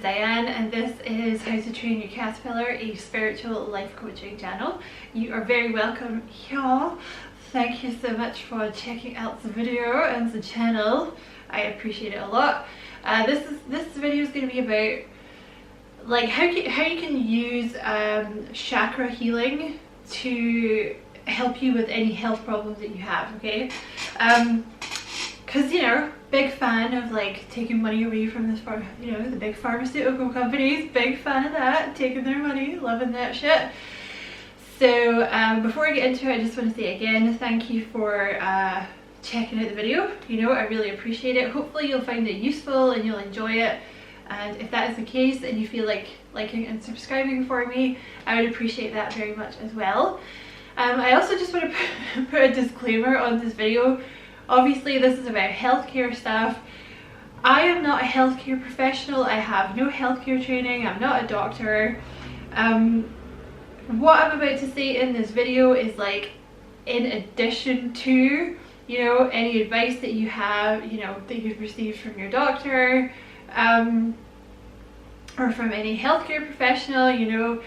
Diane, and this is How to Train Your Caterpillar, a spiritual life coaching channel. You are very welcome here. Thank you so much for checking out the video and the channel. I appreciate it a lot. This video is going to be about like how you can use chakra healing to help you with any health problems that you have. Okay, because you know, big fan of like taking money away from this the big pharmaceutical companies, big fan of that, taking their money, loving that shit. So before I get into it, I just want to say again, thank you for checking out the video. You know, I really appreciate it. Hopefully you'll find it useful and you'll enjoy it, and if that is the case and you feel like liking and subscribing for me, I would appreciate that very much as well. I also just want to put a disclaimer on this video. Obviously this is about healthcare stuff. I am not a healthcare professional. I have no healthcare training. I'm not a doctor. What I'm about to say in this video is like in addition to, you know, any advice that you have, you know, that you've received from your doctor or from any healthcare professional. You know,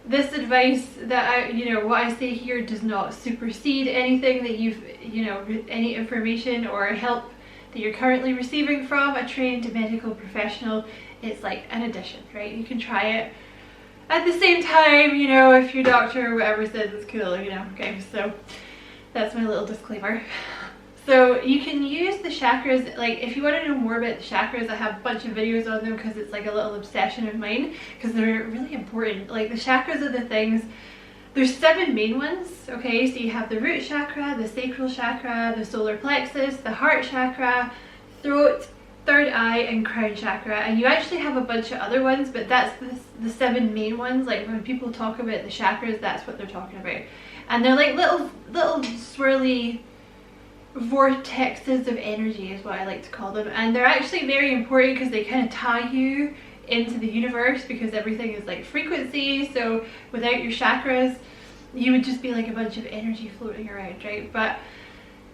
this advice that what I say here does not supersede anything that you've, any information or help that you're currently receiving from a trained medical professional. It's like an addition, right? You can try it at the same time, you know, if your doctor or whatever says it's cool, you know. Okay, so that's my little disclaimer. So you can use the chakras, like if you want to know more about the chakras, I have a bunch of videos on them because it's like a little obsession of mine, because they're really important. Like the chakras are the things, there's 7 main ones, okay? So you have the root chakra, the sacral chakra, the solar plexus, the heart chakra, throat, third eye, and crown chakra. And you actually have a bunch of other ones, but that's the 7 main ones. Like when people talk about the chakras, that's what they're talking about. And they're like little swirly vortexes of energy is what I like to call them, and they're actually very important because they kind of tie you into the universe, because everything is like frequency. So without your chakras you would just be like a bunch of energy floating around, right? But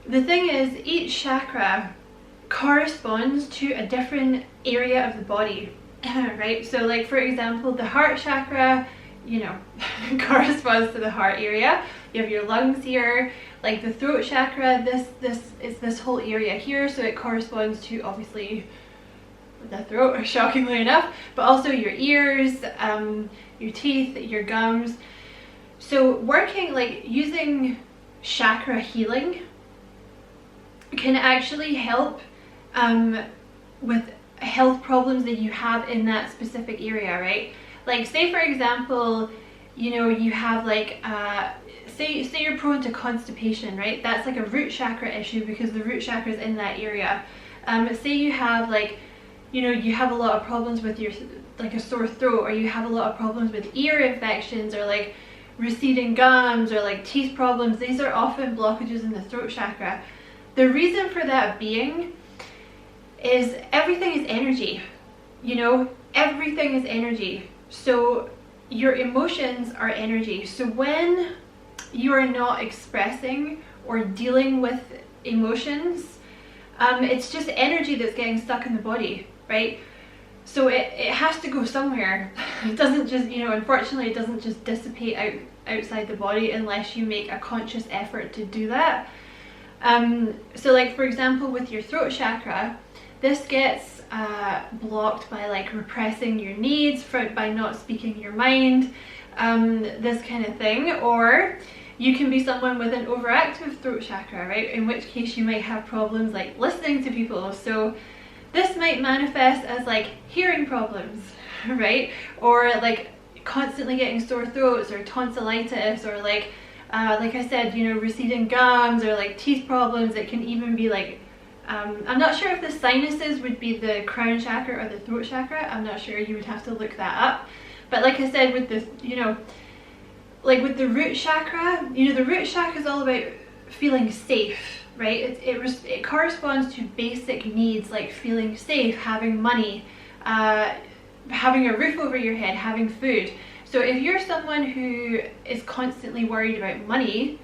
the thing is, each chakra corresponds to a different area of the body, right? So like for example, the heart chakra, you know, corresponds to the heart area. You have your lungs here. Like the throat chakra, this is this whole area here, so it corresponds to obviously the throat, shockingly enough, but also your ears, your teeth, your gums. So working, like using chakra healing can actually help with health problems that you have in that specific area, right? Like say for example, you know, you have like say you're prone to constipation, right? That's like a root chakra issue because the root chakra is in that area. Say you have like, you know, you have a lot of problems with your, like a sore throat, or you have a lot of problems with ear infections, or like receding gums, or like teeth problems. These are often blockages in the throat chakra. The reason for that being is everything is energy, you know, everything is energy. So your emotions are energy. So when you are not expressing or dealing with emotions, it's just energy that's getting stuck in the body, right? So it has to go somewhere. It doesn't just, you know, unfortunately it doesn't just dissipate outside the body unless you make a conscious effort to do that. So like for example with your throat chakra, this gets blocked by like repressing your needs, by not speaking your mind, this kind of thing. Or you can be someone with an overactive throat chakra, right? In which case you might have problems like listening to people. So this might manifest as like hearing problems, right? Or like constantly getting sore throats, or tonsillitis, or like I said, you know, receding gums, or like teeth problems. It can even be like I'm not sure if the sinuses would be the crown chakra or the throat chakra. I'm not sure, you would have to look that up. But like I said, with this, you know, like with the root chakra, you know, the root chakra is all about feeling safe, right? It corresponds to basic needs like feeling safe, having money, having a roof over your head, having food. So if you're someone who is constantly worried about money,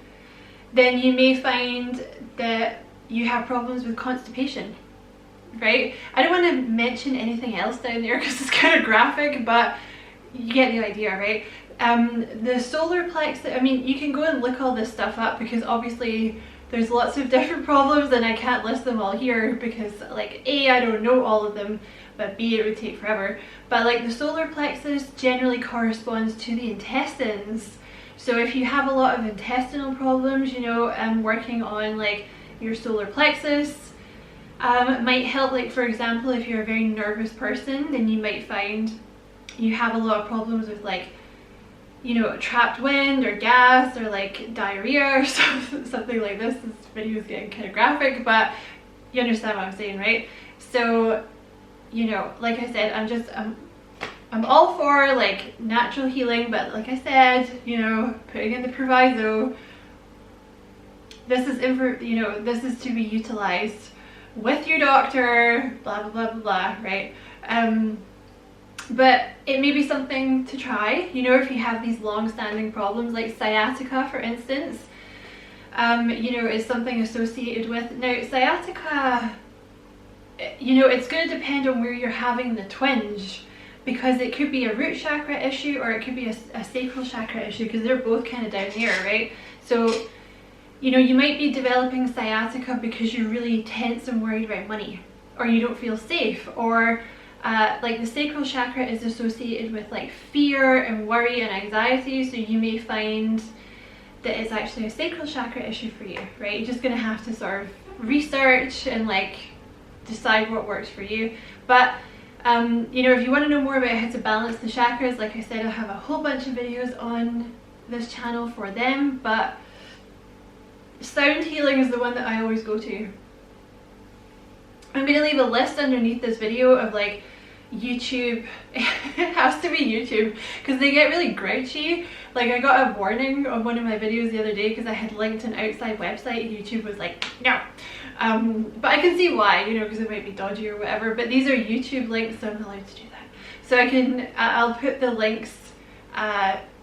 then you may find that you have problems with constipation, right? I don't want to mention anything else down there because it's kind of graphic, but you get the idea, right? The solar plexus, I mean, you can go and look all this stuff up because obviously there's lots of different problems and I can't list them all here because like A, I don't know all of them, but B, it would take forever. But like the solar plexus generally corresponds to the intestines. So if you have a lot of intestinal problems, you know, working on like your solar plexus might help. Like for example, if you're a very nervous person, then you might find you have a lot of problems with like, you know, trapped wind or gas or like diarrhea or something like this. This video is getting kind of graphic, but you understand what I'm saying, right? So, you know, like I said, I'm all for like natural healing, but like I said, you know, putting in the proviso, this is this is to be utilized with your doctor, blah blah blah blah blah, right? But it may be something to try, you know, if you have these long-standing problems like sciatica, for instance. You know, is something associated with, now sciatica, you know, it's going to depend on where you're having the twinge, because it could be a root chakra issue or it could be a sacral chakra issue, because they're both kind of down here, right? So, you know, you might be developing sciatica because you're really tense and worried about money, or you don't feel safe, or like the sacral chakra is associated with like fear and worry and anxiety, so you may find that it's actually a sacral chakra issue for you, right? You're just going to have to sort of research and like decide what works for you. But you know, if you want to know more about how to balance the chakras, like I said, I have a whole bunch of videos on this channel for them, but sound healing is the one that I always go to. I'm going to leave a list underneath this video of like YouTube, it has to be YouTube because they get really grouchy. Like I got a warning on one of my videos the other day because I had linked an outside website. YouTube was like, no. But I can see why, you know, because it might be dodgy or whatever, but these are YouTube links, so I'm allowed to do that. So I'll put the links,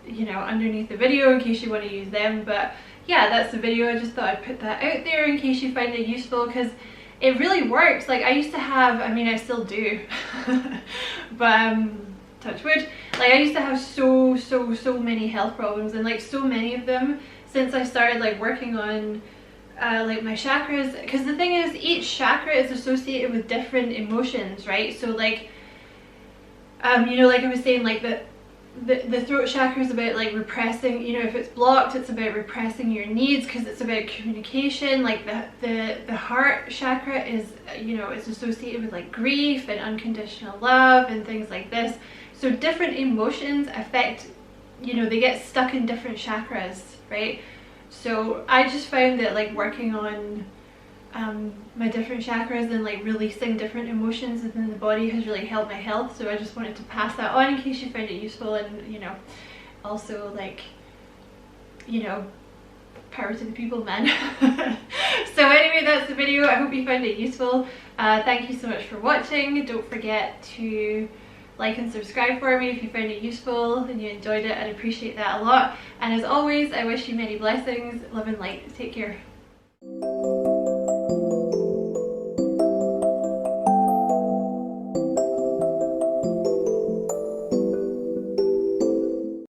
you know, underneath the video in case you want to use them. But yeah, that's the video. I just thought I'd put that out there in case you find it useful, because it really works. Like I used to have, I mean I still do, but touch wood, like I used to have so many health problems, and like so many of them since I started like working on like my chakras, because the thing is each chakra is associated with different emotions, right? So like you know, like I was saying, like the throat chakra is about like repressing, you know, if it's blocked it's about repressing your needs because it's about communication. Like the heart chakra is, you know, it's associated with like grief and unconditional love and things like this. So different emotions affect, you know, they get stuck in different chakras, right? So I just found that like working on my different chakras and like releasing different emotions within the body has really helped my health. So I just wanted to pass that on in case you find it useful, and you know, also like, you know, power to the people, man. So anyway, that's the video. I hope you found it useful. Thank you so much for watching. Don't forget to like and subscribe for me if you found it useful and you enjoyed it. I'd appreciate that a lot. And as always, I wish you many blessings, love and light. Take care.